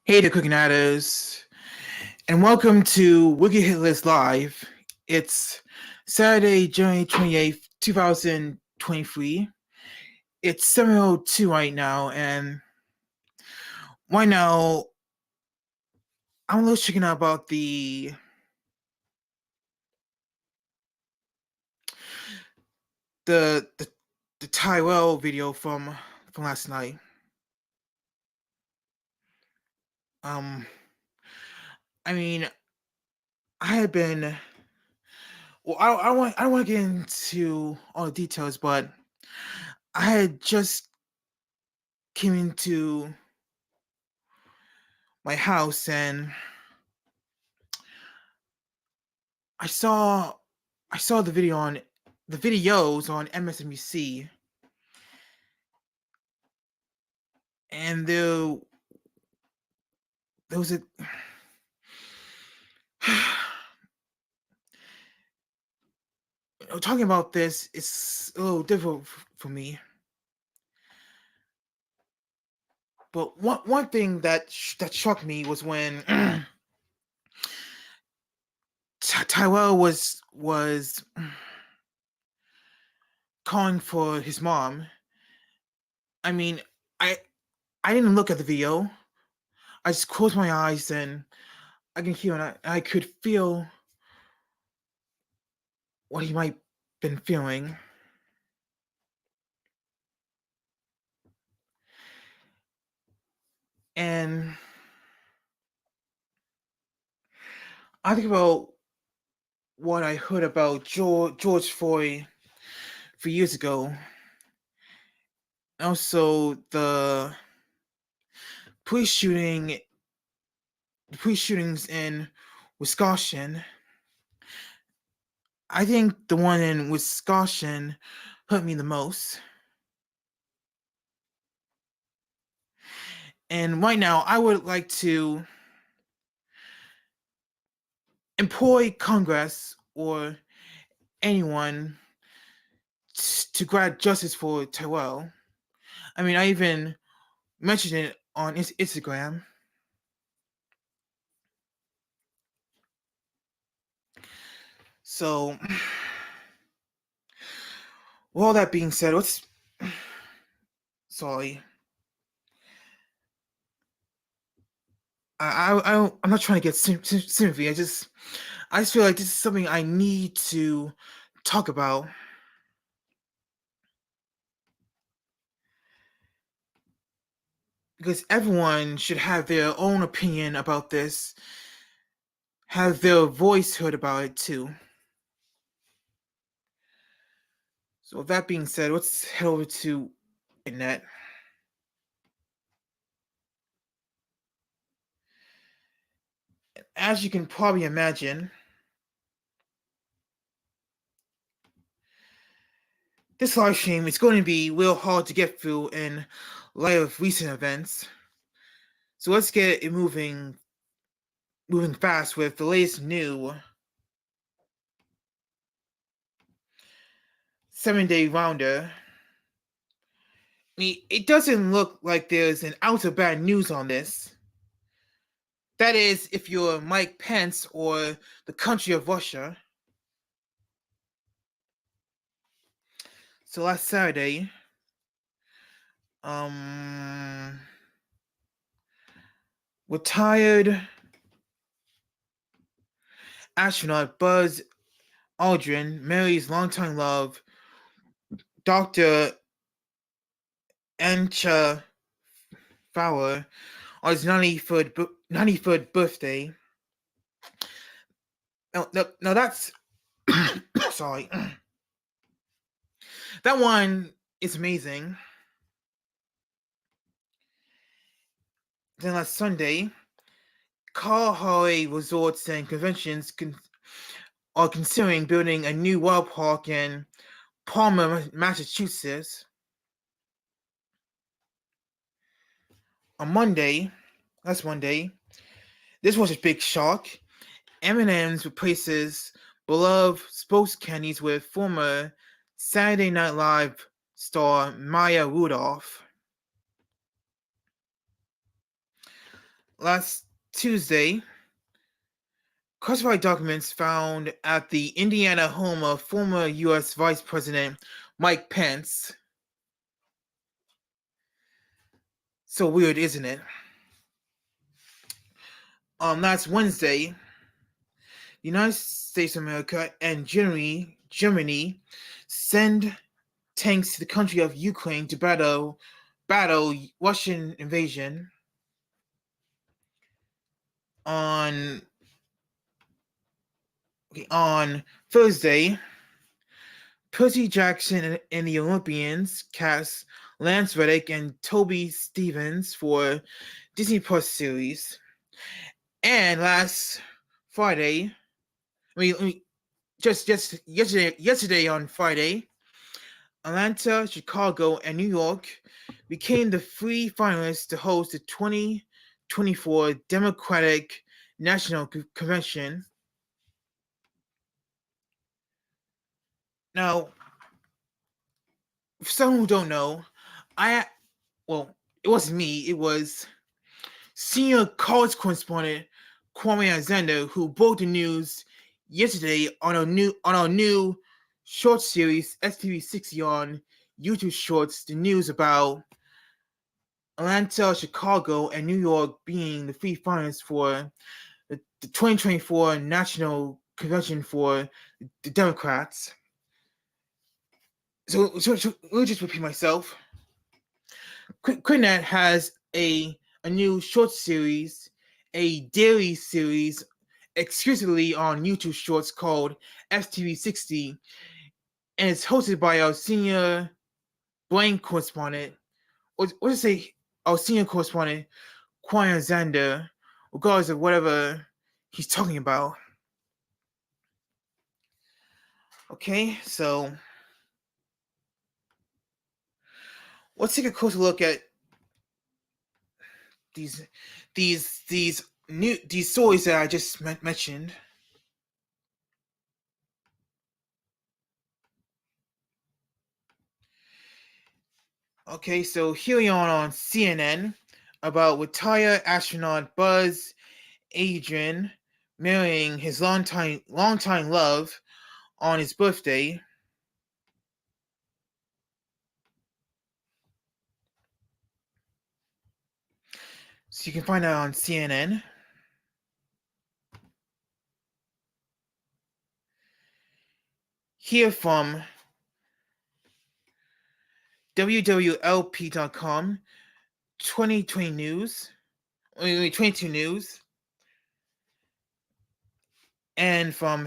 Hey there, KlicKNettars, and welcome to Wkly Hit List Live. It's Saturday, January 28th, 2023. It's 7:02 right now, and right now, I'm a little chicken out about the Tyrell video from last night. I mean, I had been. Well, I don't want to get into all the details, but I had just came into my house and I saw the videos on MSNBC, and there was a talking about this. It's a little difficult for me, but one thing that struck me was when Tyrell was calling for his mom. I mean, I didn't look at the video. I just closed my eyes and I can hear and I could feel what he might been feeling. And I think about what I heard about George Floyd 3 years ago. Also, the police shootings in Wisconsin. I think the one in Wisconsin hurt me the most. And right now, I would like to employ Congress or anyone to grant justice for Tyrell. I mean, I even mentioned it on Instagram. So, with all that being said, sorry. I'm not trying to get sympathy. I just feel like this is something I need to talk about. Because everyone should have their own opinion about this, have their voice heard about it too. So with that being said, let's head over to KlicKNet. As you can probably imagine, this live stream is going to be real hard to get through in light of recent events. So let's get it moving fast with the latest new 7-day rounder. I mean, it doesn't look like there's an ounce of bad news on this. That is, if you're Mike Pence or the country of Russia. So last Saturday, retired astronaut Buzz Aldrin marries longtime love, Dr. Ancha Fowler, on his 93rd birthday. Now that's sorry. That one is amazing. Then last Sunday, Kalahari Resorts and Conventions are considering building a new wild park in Palmer, Massachusetts. On Monday, last Monday, this was a big shock. M&M's replaces beloved sports candies with former Saturday Night Live star Maya Rudolph. Last Tuesday, classified documents found at the Indiana home of former U.S. Vice President Mike Pence. So weird, isn't it? Last Wednesday, the United States of America and Germany send tanks to the country of Ukraine to battle Russian invasion. On Thursday, Percy Jackson and the Olympians cast Lance Reddick and Toby Stevens for Disney Plus series. And last Friday, just yesterday on Friday, Atlanta, Chicago, and New York became the three finalists to host the 2024 Democratic National Convention. Now, for some who don't know, it wasn't me, it was senior college correspondent Kwame Alexander who broke the news yesterday on our new short series STV60 on YouTube Shorts, the news about Atlanta, Chicago, and New York being the three finalists for the 2024 National Convention for the Democrats. So let me just repeat myself. KlicKNet has a new short series, a daily series exclusively on YouTube Shorts called STV60, and it's hosted by our senior blank correspondent, or let's say our senior correspondent, Kwame Alexander, regardless of whatever he's talking about. Okay, so let's take a closer look at these stories that I just mentioned. Okay, so here on CNN about retired astronaut Buzz Aldrin marrying his longtime love on his birthday. So you can find that on CNN. Here from WWLP.com, 2020 news, 22 news, and from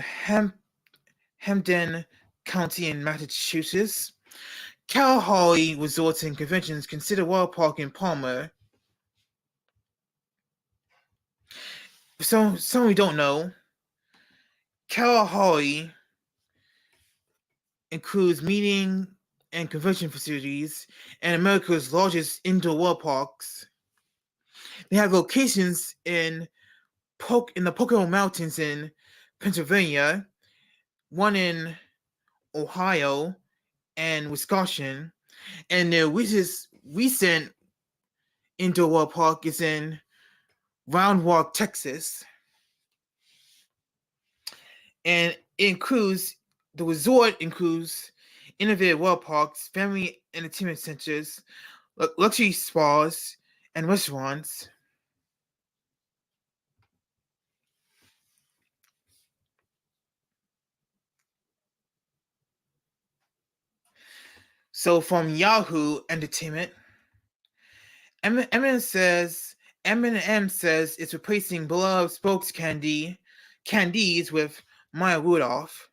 Hampden County in Massachusetts, Kalahari Resorts and Conventions consider Wild Park in Palmer. So some we don't know, Kalahari includes meeting and convention facilities and America's largest indoor water parks. They have locations in the Pocono Mountains in Pennsylvania, one in Ohio, and Wisconsin, and the recent indoor water park is in Round Rock, Texas, and the resort includes innovative water parks, family entertainment centers, luxury spas, and restaurants. So from Yahoo Entertainment, M&M says it's replacing beloved spokes candies with Maya Rudolph.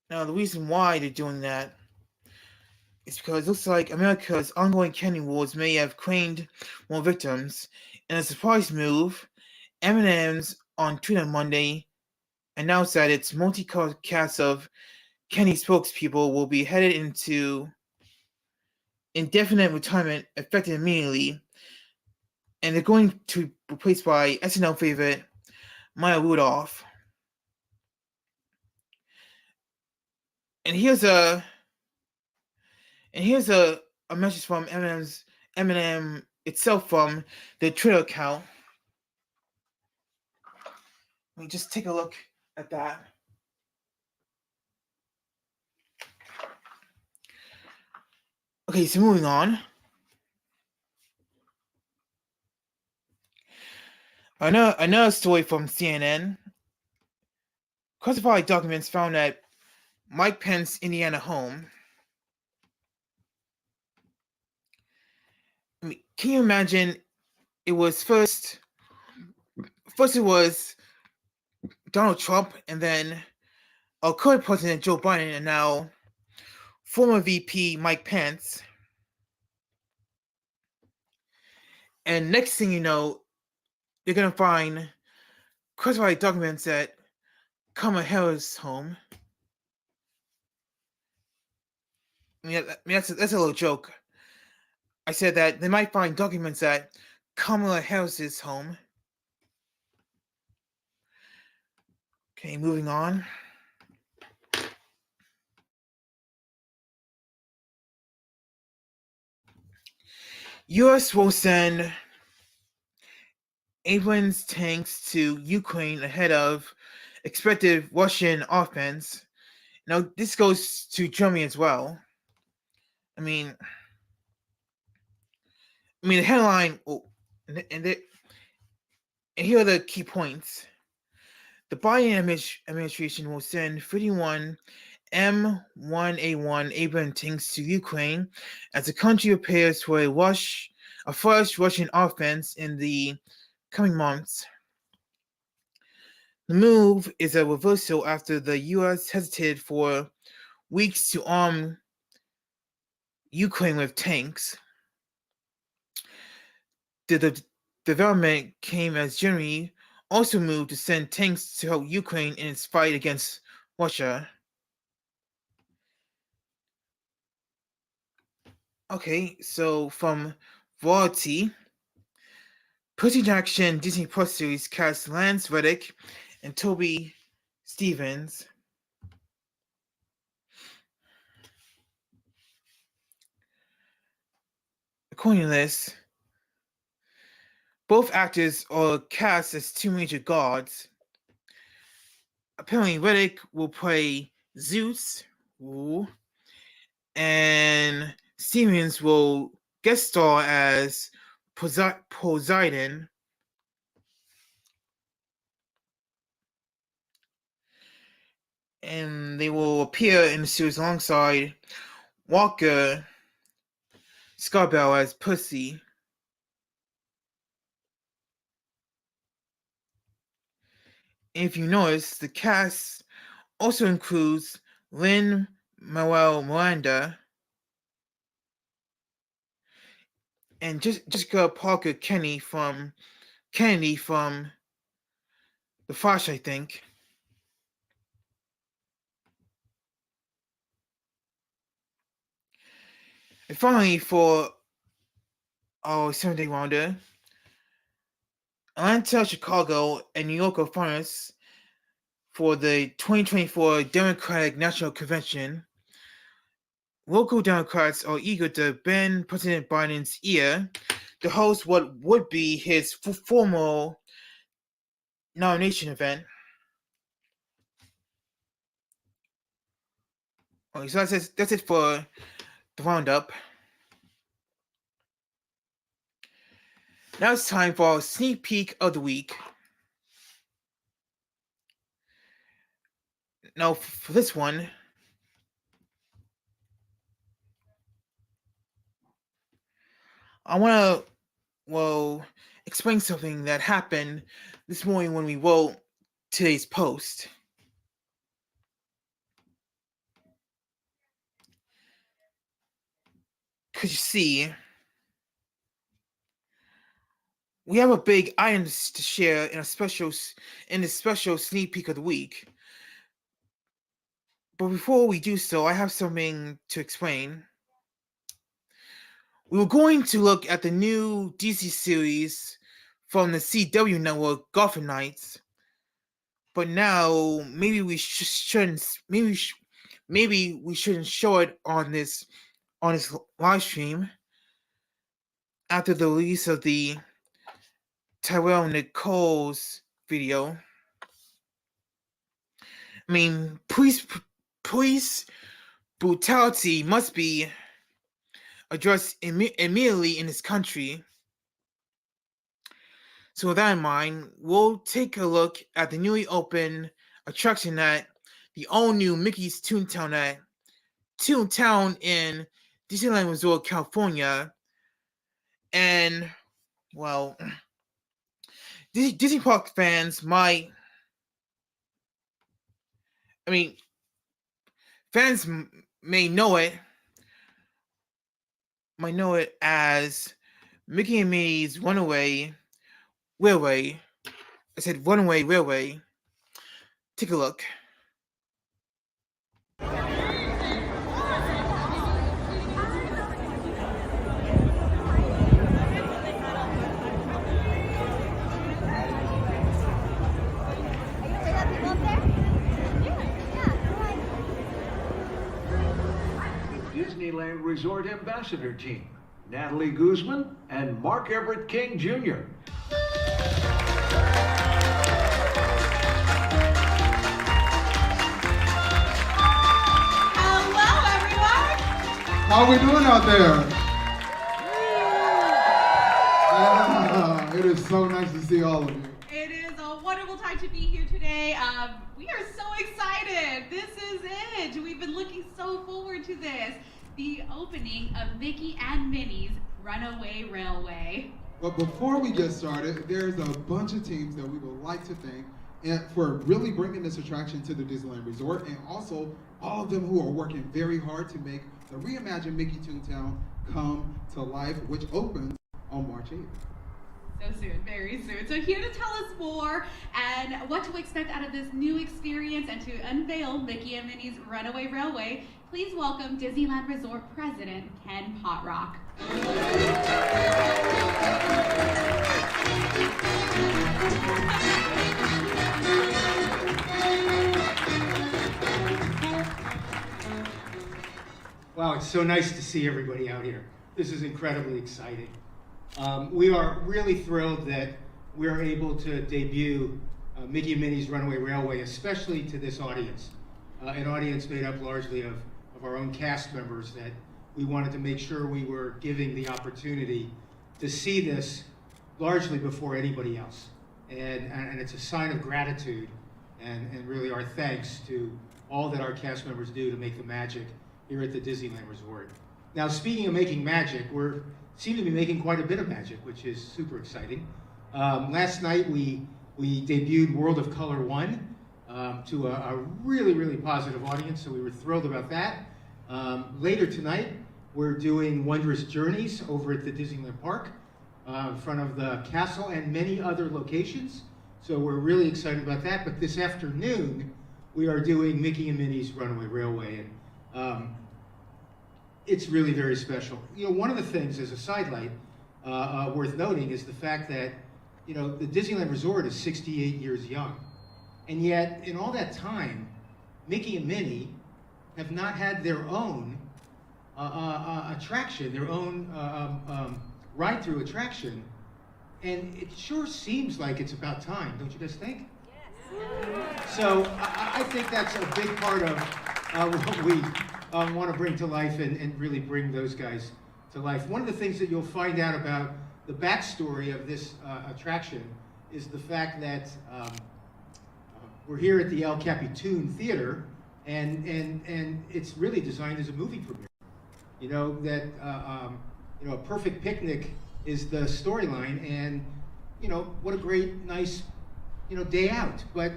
Now the reason why they're doing that is because it looks like America's ongoing candy wars may have claimed more victims. In a surprise move, M&M's on Twitter Monday announced that its multicolored cast of candy spokespeople will be headed into indefinite retirement effective immediately, and they're going to be replaced by SNL favorite Maya Rudolph. And here's a message from M&M itself from the Twitter account. Let me just take a look at that. Okay, so moving on. Another story from CNN. Classified documents found at Mike Pence's Indiana home. I mean, can you imagine? It was first it was Donald Trump, and then our current president Joe Biden, and now former VP Mike Pence. And next thing you know, you're gonna find classified documents at Kamala Harris' home. I mean, that's a little joke. I said that they might find documents at Kamala Harris's home. Okay, moving on. U.S. will send Abrams tanks to Ukraine ahead of expected Russian offense. Now, this goes to Germany as well. I mean, the headline, and here are the key points. The Biden administration will send 31 M1A1 Abrams tanks to Ukraine as the country prepares for a first Russian offense in the coming months. The move is a reversal after the U.S. hesitated for weeks to arm Ukraine with tanks. The development came as Germany also moved to send tanks to help Ukraine in its fight against Russia. Okay, so from Variety, Percy Jackson Disney Plus series cast Lance Reddick and Toby Stevens. According to this, both actors are cast as two major gods. Apparently, Reddick will play Zeus, and Stevens will guest star as Poseidon. And they will appear in the series alongside Walker Scarborough as Percy. And if you notice, the cast also includes Lin-Manuel Miranda and Jessica Parker Kennedy from The Flash, I think. And finally, for our 7-day rounder, Atlanta, Chicago, and New York are finalists for the 2024 Democratic National Convention. Local Democrats are eager to bend President Biden's ear to host what would be his formal nomination event. Okay, so that's it for the roundup. Now it's time for our sneak peek of the week. Now for this one, I want to explain something that happened this morning when we wrote today's post. Because you see, we have a big item to share in this special sneak peek of the week. But before we do so, I have something to explain. We were going to look at the new DC series from the CW network, Gotham Knights. But now maybe we shouldn't show it on this live stream after the release of the Tyrell Nichols video. I mean, police brutality must be addressed immediately in this country. So with that in mind, we'll take a look at the newly opened attraction at the all-new Mickey's Toontown in Disneyland Resort, California. And, well, Disney Park fans fans may know it as Mickey and Minnie's Runaway Railway. I said Runaway Railway. Take a look. Disneyland Resort Ambassador Team, Natalie Guzman and Mark Everett King Jr. Hello, everyone. How are we doing out there? It is so nice to see all of you. It is a wonderful time to be here today. We are so excited. This is it. We've been looking so forward to this. The opening of Mickey and Minnie's Runaway Railway. But before we get started, there's a bunch of teams that we would like to thank for really bringing this attraction to the Disneyland Resort, and also all of them who are working very hard to make the reimagined Mickey Toontown come to life, which opens on March 8th. So soon, very soon. So here to tell us more and what to expect out of this new experience and to unveil Mickey and Minnie's Runaway Railway, please welcome Disneyland Resort President Ken Potrock. Wow, it's so nice to see everybody out here. This is incredibly exciting. We are really thrilled that we're able to debut Mickey and Minnie's Runaway Railway, especially to this audience, an audience made up largely of our own cast members that we wanted to make sure we were giving the opportunity to see this largely before anybody else. And it's a sign of gratitude and really our thanks to all that our cast members do to make the magic here at the Disneyland Resort. Now, speaking of making magic, we seem to be making quite a bit of magic, which is super exciting. Last night we debuted World of Color 1 to a really, really positive audience, so we were thrilled about that. Later tonight, we're doing Wondrous Journeys over at the Disneyland Park in front of the castle and many other locations. So we're really excited about that. But this afternoon, we are doing Mickey and Minnie's Runaway Railway. And it's really very special. You know, one of the things as a sidelight worth noting is the fact that you know, the Disneyland Resort is 68 years young. And yet, in all that time, Mickey and Minnie have not had their own attraction, their own ride-through attraction. And it sure seems like it's about time, don't you guys think? Yes. So I think that's a big part of what we want to bring to life and really bring those guys to life. One of the things that you'll find out about the backstory of this attraction is the fact that we're here at the El Capitan Theater, and it's really designed as a movie premiere. You know, that you know, a perfect picnic is the storyline, and you know, what a great, nice, you know, day out. But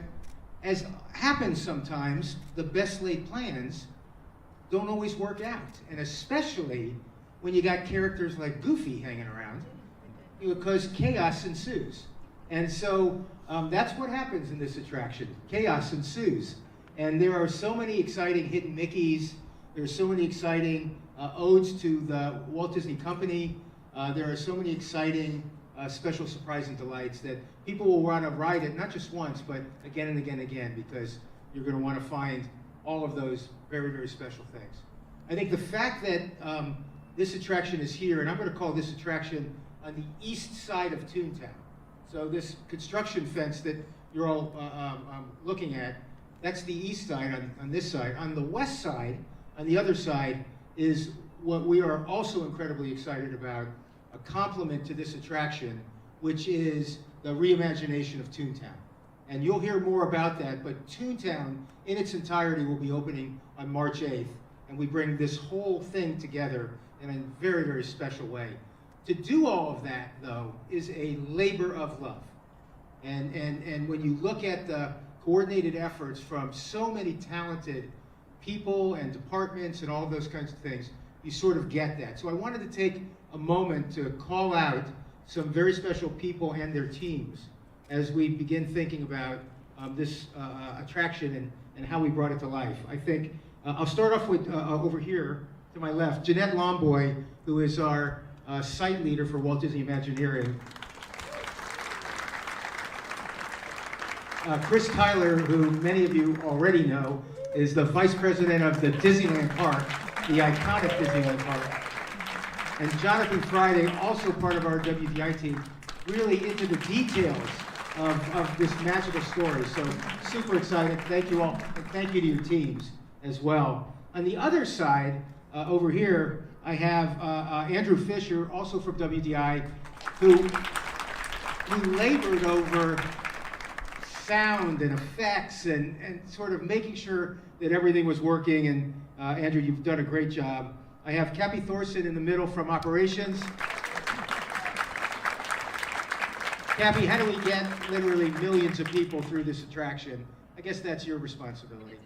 as happens sometimes, the best laid plans don't always work out, and especially when you got characters like Goofy hanging around, because chaos ensues. And so that's what happens in this attraction. Chaos ensues. And there are so many exciting hidden Mickeys. There are so many exciting odes to the Walt Disney Company. There are so many exciting special surprise and delights that people will want to ride it, not just once, but again and again and again, because you're going to want to find all of those very, very special things. I think the fact that this attraction is here, and I'm going to call this attraction on the east side of Toontown. So this construction fence that you're all looking at, that's the east side on this side. On the west side, on the other side, is what we are also incredibly excited about, a complement to this attraction, which is the reimagination of Toontown. And you'll hear more about that, but Toontown in its entirety will be opening on March 8th, and we bring this whole thing together in a very, very special way. To do all of that, though, is a labor of love. And when you look at the coordinated efforts from so many talented people and departments and all those kinds of things, you sort of get that. So I wanted to take a moment to call out some very special people and their teams as we begin thinking about this attraction and how we brought it to life. I think I'll start off with over here to my left, Jeanette Lomboy, who is our site leader for Walt Disney Imagineering. Chris Tyler, who many of you already know, is the vice president of the Disneyland Park, the iconic Disneyland Park. And Jonathan Friday, also part of our WDI team, really into the details of this magical story. So super excited. Thank you all, and thank you to your teams as well. On the other side, over here, I have Andrew Fisher, also from WDI, who labored over sound and effects and sort of making sure that everything was working. And Andrew, you've done a great job. I have Cappy Thorson in the middle from operations. Cappy, how do we get literally millions of people through this attraction? I guess that's your responsibility.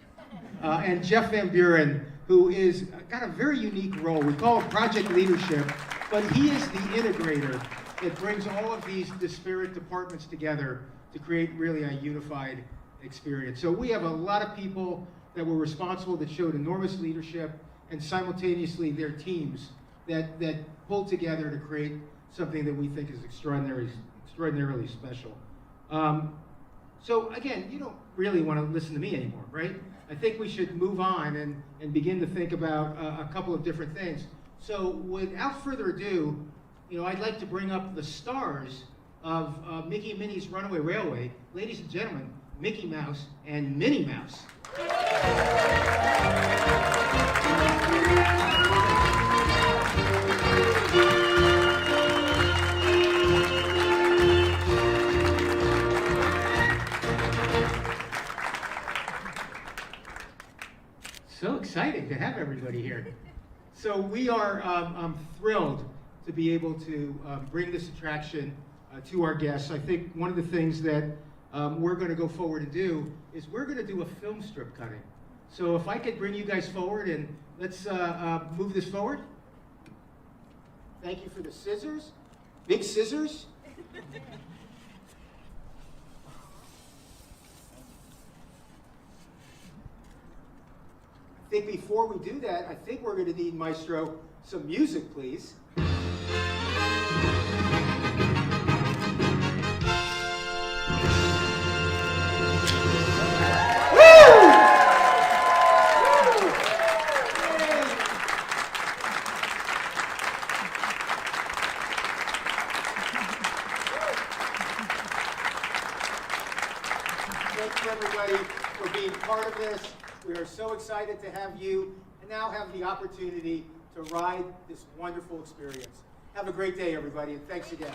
And Jeff Van Buren, who is got a very unique role. We call it project leadership, but he is the integrator that brings all of these disparate departments together to create really a unified experience. So we have a lot of people that were responsible, that showed enormous leadership, and simultaneously their teams that pulled together to create something that we think is extraordinarily special. So again, you don't really want to listen to me anymore, right? I think we should move on and begin to think about a couple of different things. So without further ado, I'd like to bring up the stars of Mickey and Minnie's Runaway Railway. Ladies and gentlemen, Mickey Mouse and Minnie Mouse. So exciting to have everybody here. So we are thrilled to be able to bring this attraction to our guests. I think one of the things that we're going to go forward and do is we're going to do a film strip cutting. So if I could bring you guys forward and let's move this forward. Thank you for the scissors. Big scissors. I think before we do that, I think we're going to need, Maestro, some music, please. Thank you, everybody, for being part of this. We are so excited to have you and now have the opportunity to ride this wonderful experience. Have a great day, everybody, and thanks again.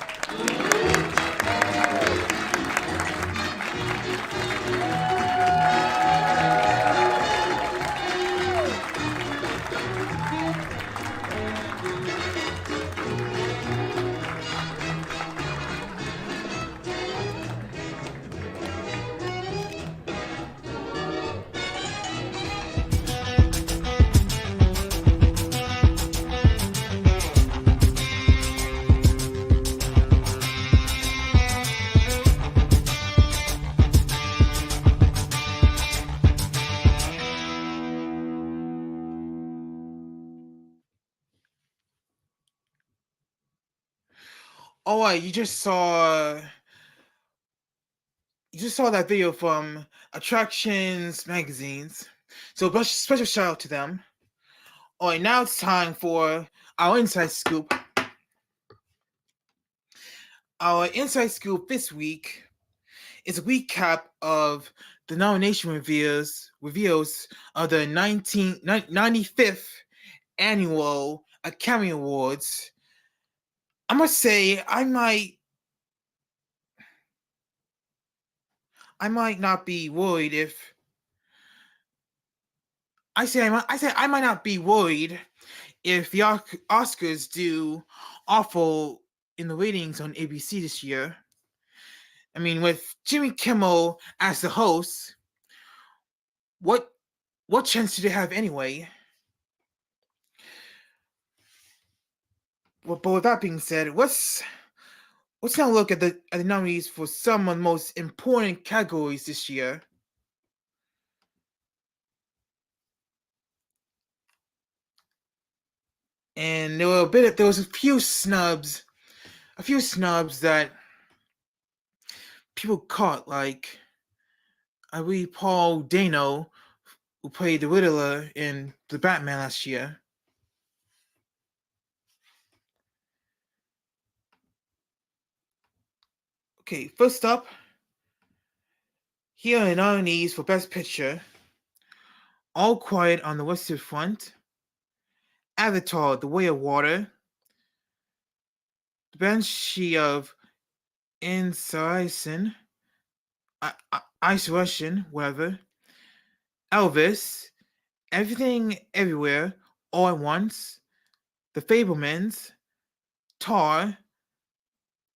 All right, you just saw that video from Attractions Magazines. So special shout out to them. All right, now it's time for our inside scoop. Our inside scoop this week is a recap of the nomination reveals of the 95th annual Academy Awards. I must say, I might not be worried if I might not be worried if the Oscars do awful in the ratings on ABC this year. I mean, with Jimmy Kimmel as the host, what chance do they have anyway? Well, but with that being said, let's now look at the nominees for some of the most important categories this year. And there was a few snubs that people caught, like I believe Paul Dano, who played the Riddler in the Batman last year. Okay, first up, here are the nominees for Best Picture: All Quiet on the Western Front, Avatar: The Way of Water, The Banshee of Inisherin, whatever, Elvis, Everything Everywhere All at Once, The Fabelmans, Tar,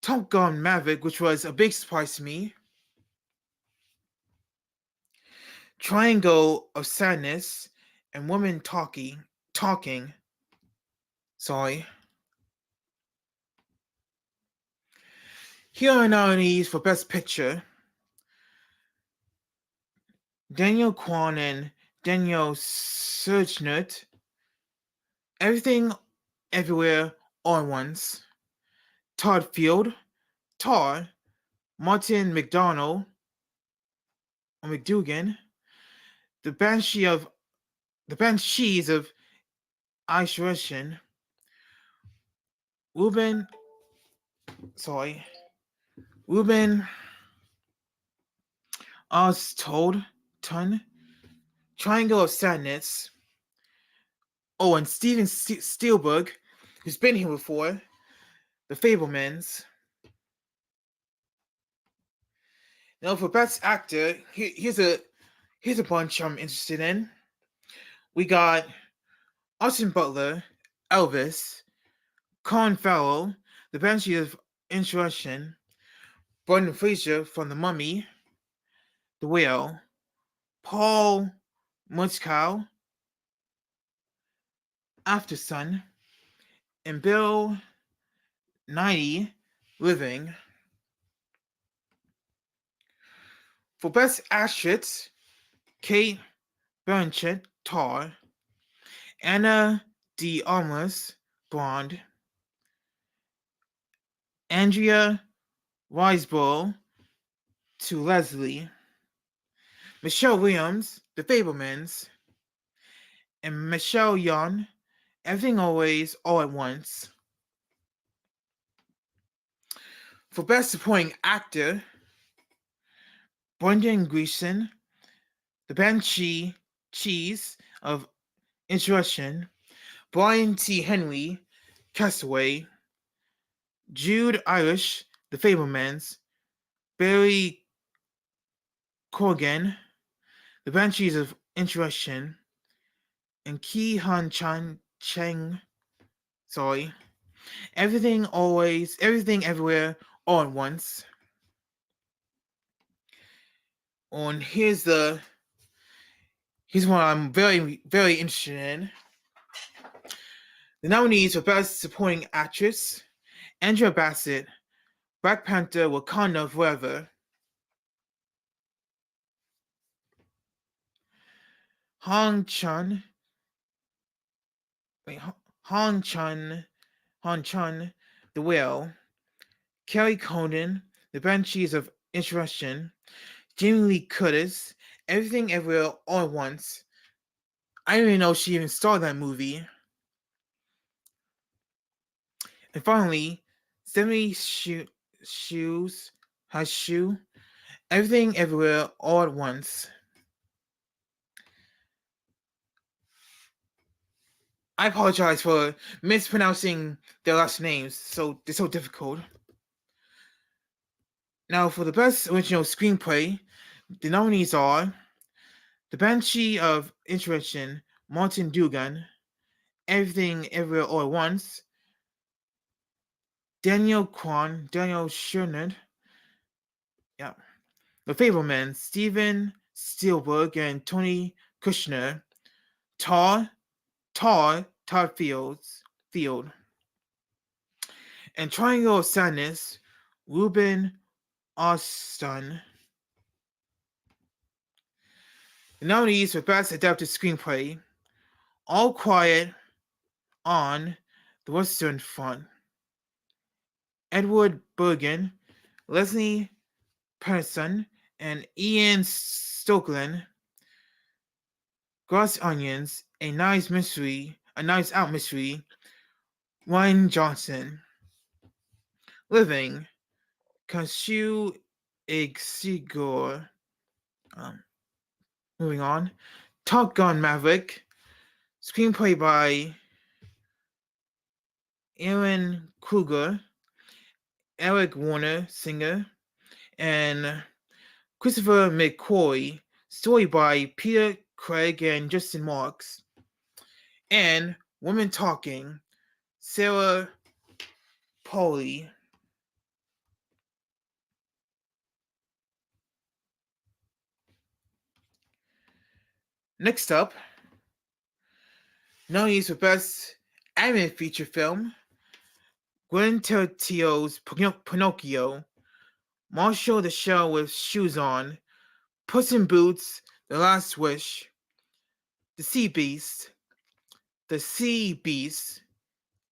Top Gun Maverick, which was a big surprise to me, Triangle of Sadness, and Women Talking. Sorry. Here are nominees for Best Picture: Daniel Kwan and Daniel Surjnert, Everything Everywhere All at Once, Todd Field, Tar, Martin McDougall, The Banshees of Inisherin, Ruben Oztold, Triangle of Sadness. Oh, and Steven Spielberg, who's been here before, The Fabelmans. Now for Best Actor, here's a bunch I'm interested in. We got Austin Butler, Elvis, Colin Farrell, The Banshee of Inisherin, Brendan Fraser from The Mummy, The Whale, Paul Mescal, Aftersun, and Bill Nighy, Living. For Best Actress, Kate Blanchett, Tar, Anna de Armas, Blonde, Andrea Riseborough, To Leslie, Michelle Williams, The Fabelmans, and Michelle Yeoh, Everything Always All at Once. For Best Supporting Actor, Brendan Gleeson, the Banshee Cheese of Insurrection, Brian T. Henry, Castaway, Jude Irish, The Fablemans, Barry Corgan, The Banshees of Insurrection, and Ki Han Cheng, Everything Always, Everything Everywhere, All at Once. And here's one I'm very, very interested in. The nominees for Best Supporting Actress: Angela Bassett, Black Panther: Wakanda Forever; Hong Chun, The Whale; Kerry Condon, The Banshees of Insurrection; Jamie Lee Curtis, Everything Everywhere All at Once. I didn't even know she even starred that movie. And finally, Stephanie Shoes, Everything Everywhere All at Once. I apologize for mispronouncing their last names, they're so difficult. Now, for the Best Original Screenplay, the nominees are The Banshee of Insurrection, Martin Dugan; Everything Everywhere All at Once, Daniel Schernert. Yeah. The Fableman, Steven Spielberg and Tony Kushner; Todd Field; and Triangle of Sadness, Ruben Ostlund. The nominees for Best Adapted Screenplay: All Quiet on the Western Front, Edward Bergen, Leslie Patterson, and Ian Stokeland; Glass Onions, A Knives Out Mystery, Ryan Johnson; Living, Kashu Igsigor. Moving on, Top Gun Maverick, screenplay by Aaron Kruger, Eric Warner Singer, and Christopher McCoy, story by Peter Craig and Justin Marks; and Women Talking, Sarah Polley. Next up, nominees for Best Animated Feature Film: Gwen Tarantino's Pinocchio, Marshall the Shell with Shoes On, Puss in Boots: The Last Wish, The Sea Beast,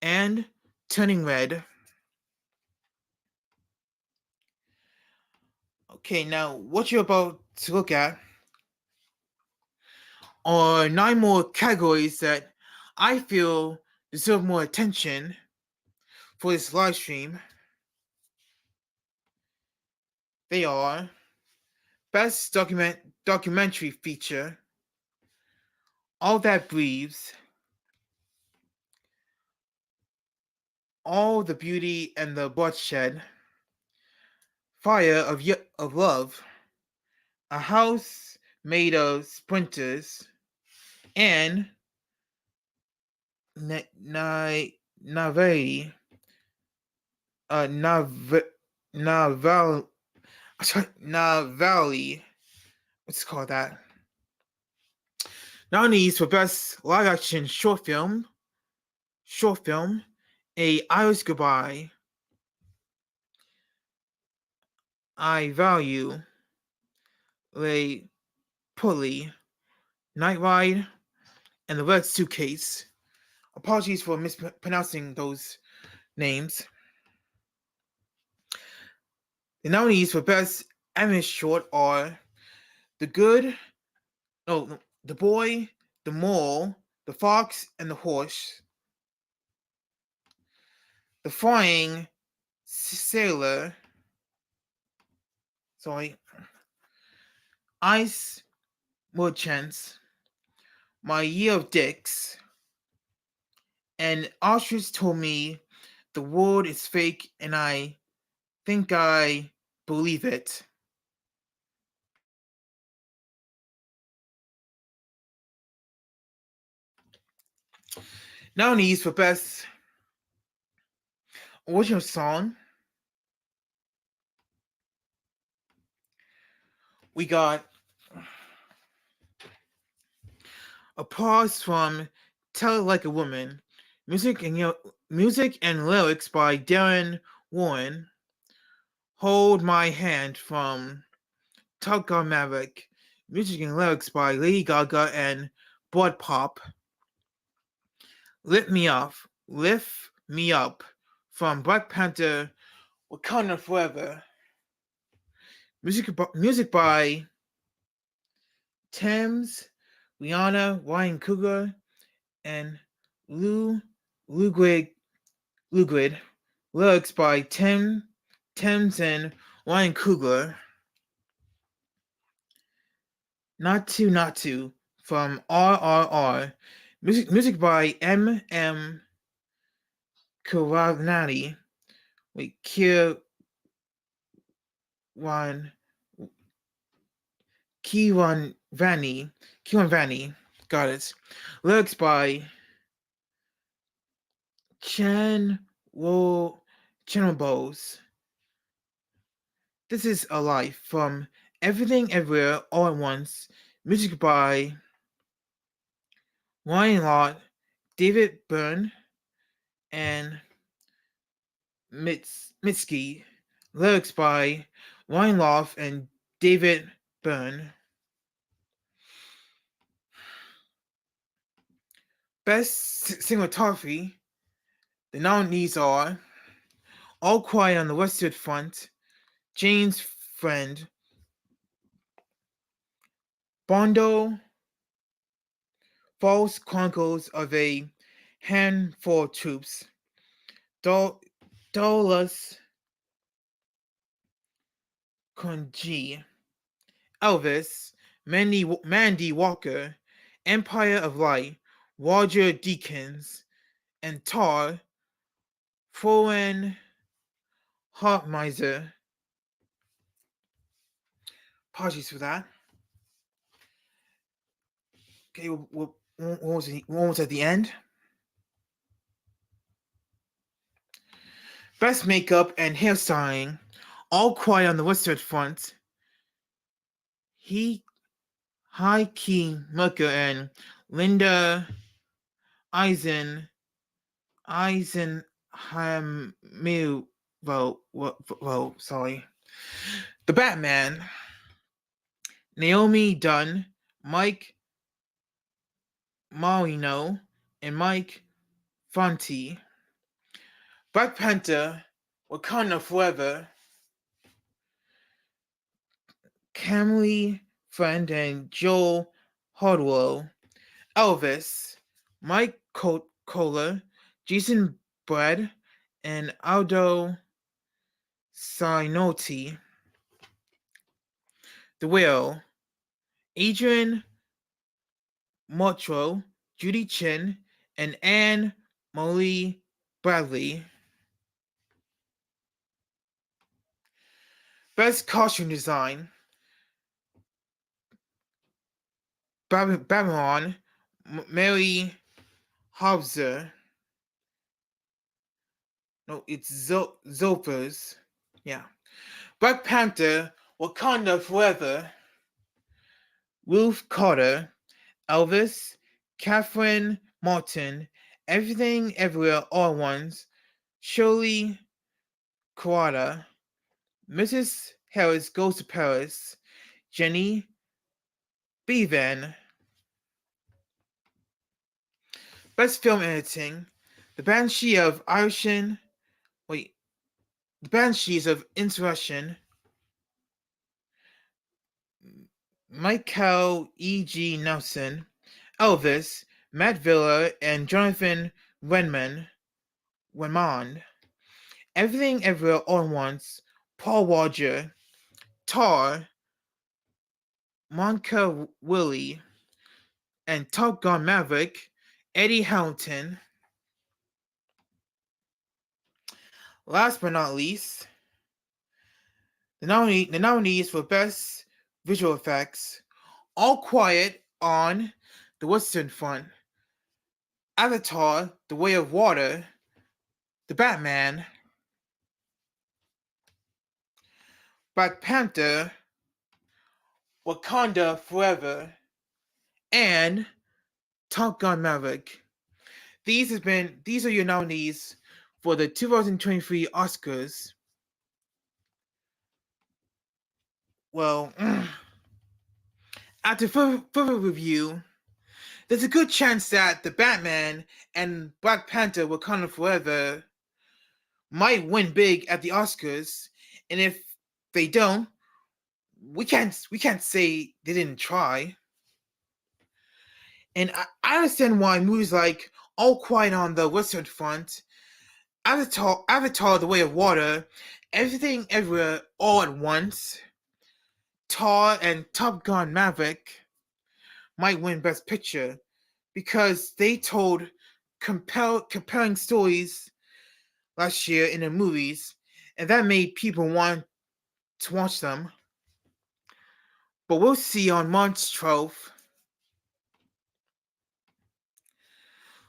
and Turning Red. Okay, now what you're about to look at are 9 more categories that I feel deserve more attention for this live stream. They are Best Documentary Feature, All That Breathes, All the Beauty and the Bloodshed, Fire of Love, A House Made of Splinters, and Navalny, what's it called that? Nominees for Best Live Action Short Film, A Iris Goodbye, I Value, Lay Pulley, Night Ride, and The Red Suitcase. Apologies for mispronouncing those names. The nominees for Best Animated Short are The Boy, the Mole, the Fox, and the Horse, The Flying Sailor, Ice Merchants, My Year of Dicks, and Ostrich told me the world is fake and I think I believe it. Nominees for Best Original Song, we got Applause from Tell It Like a Woman, music and lyrics by Darren Warren, Hold My Hand from Top Gun Maverick, music and lyrics by Lady Gaga and Blood Pop, Lift Me Up from Black Panther Wakanda Forever, music by Thames, Rihanna, Ryan Coogler, and Lugrid, lyrics by Thames and Ryan Coogler. Not To from RRR, music by M. Kiranani, Kiran Vani, got it. Lyrics by Bose. This Is a Life from Everything Everywhere All at Once, music by Ryan Lott, David Byrne, and Mitski, lyrics by Ryan Lott and David Byrne. Best Cinematography, the nominees are All Quiet on the Western Front, Jane's Friend, Bondo, False Chronicles of a Handful of Troops, Dallas Conji, Elvis, Mandy Walker, Empire of Light, Roger Deakins, and Tar, Foreign Hartmiser. Apologies for that. Okay, what was at the end? Best Makeup and Hairstyling, All Quiet on the Western Front, Heike Merker and Linda Eisenheim sorry. The Batman, Naomi Dunn, Mike Marino, and Mike Fonte. Black Panther, Wakanda Forever, Camille Friend and Joel Hardwell. Elvis, Mike Kohler, Jason Brad, and Aldo Sinotti. The Whale, Adrian Motro, Judy Chin, and Anne Molly Bradley. Best Costume Design, Babylon, Mary Hobser. No, it's Zopers. Yeah. Black Panther, Wakanda Forever, Ruth Carter, Elvis, Catherine Martin, Everything Everywhere All at Once, Shirley Kawada, Mrs. Harris Goes to Paris, Jenny Bevan. Best Film Editing, The Banshees of Insurrection, Michael E.G. Nelson, Elvis, Matt Villa, and Jonathan Renmond. Everything Everywhere All at Once, Paul Roger, Tar, Monica Willie, and Top Gun Maverick, Eddie Hamilton. Last but not least, the nominees for Best Visual Effects: All Quiet on the Western Front, Avatar: The Way of Water, The Batman, Black Panther, Wakanda Forever, and Top Gun Maverick. These are your nominees for the 2023 Oscars. Well, after further review, there's a good chance that The Batman and Black Panther Wakanda Forever might win big at the Oscars, and if they don't, we can't say they didn't try. And I understand why movies like All Quiet on the Western Front, Avatar: The Way of Water, Everything Everywhere All at Once, Tar, and Top Gun Maverick might win Best Picture, because they told compelling stories last year in the movies, and that made people want to watch them. But we'll see on March 12th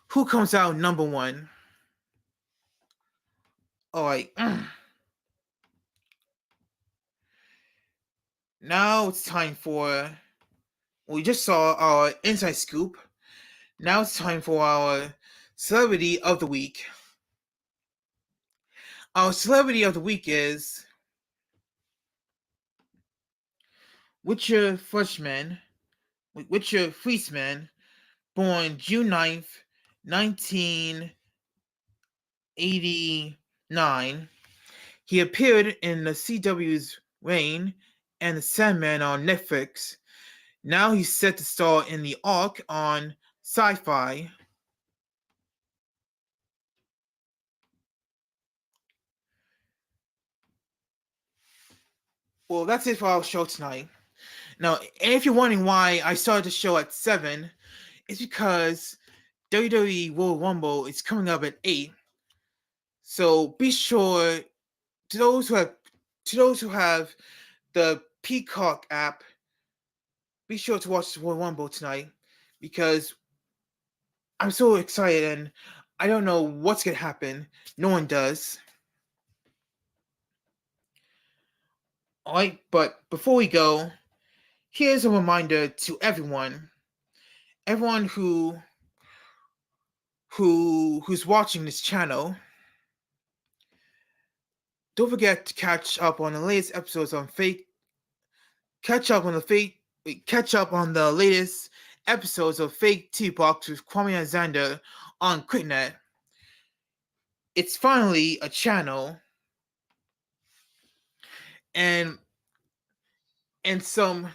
who comes out number one. Alright. Now it's time for... We just saw our Inside Scoop. Now it's time for our Celebrity of the Week. Our Celebrity of the Week is Richard Friesman, born June 9th, 1989. He appeared in the CW's Reign and The Sandman on Netflix. Now he's set to star in The Ark on Sci-Fi. Well, that's it for our show tonight. Now, if you're wondering why I started the show at 7, it's because WWE Royal Rumble is coming up at 8. So be sure, to those who have the Peacock app, be sure to watch the Royal Rumble tonight, because I'm so excited and I don't know what's gonna happen. No one does. Alright, but before we go, here's a reminder to everyone who's watching this channel. Don't forget to catch up on the latest episodes on catch up on the latest episodes of FakeTV Box with Kwame Alexander on KlicKNet. It's finally a channel, and some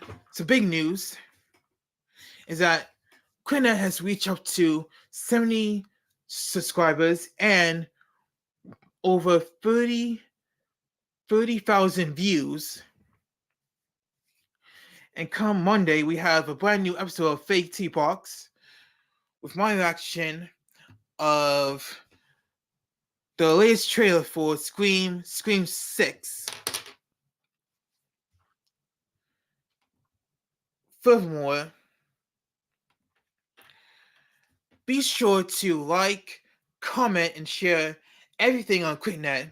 big news is that KlicKNet has reached up to 70 subscribers and over 30,000 views. And come Monday, we have a brand new episode of FakeTV Box with my reaction of the latest trailer for Scream 6. Furthermore, be sure to like, comment, and share everything on KlicKNet.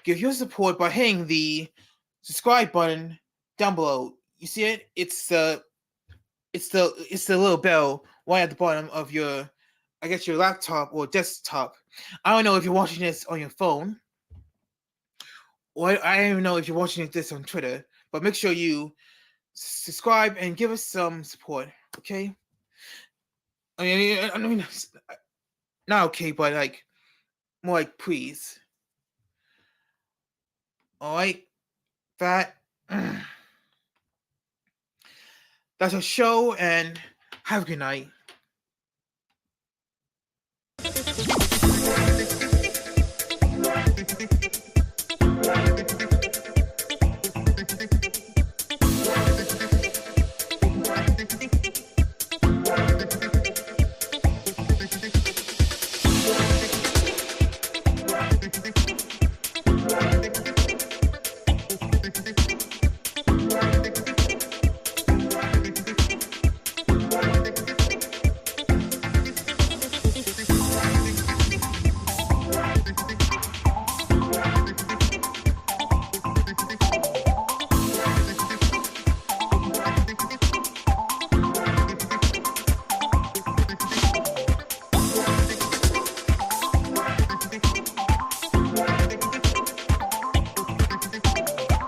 Give your support by hitting the subscribe button down below. You see it? It's the little bell right at the bottom of your laptop or desktop. I don't know if you're watching this on your phone, or I don't even know if you're watching this on Twitter, but make sure you subscribe and give us some support, okay? I mean, not okay, but like, more like please. Alright, that's our show, and have a good night.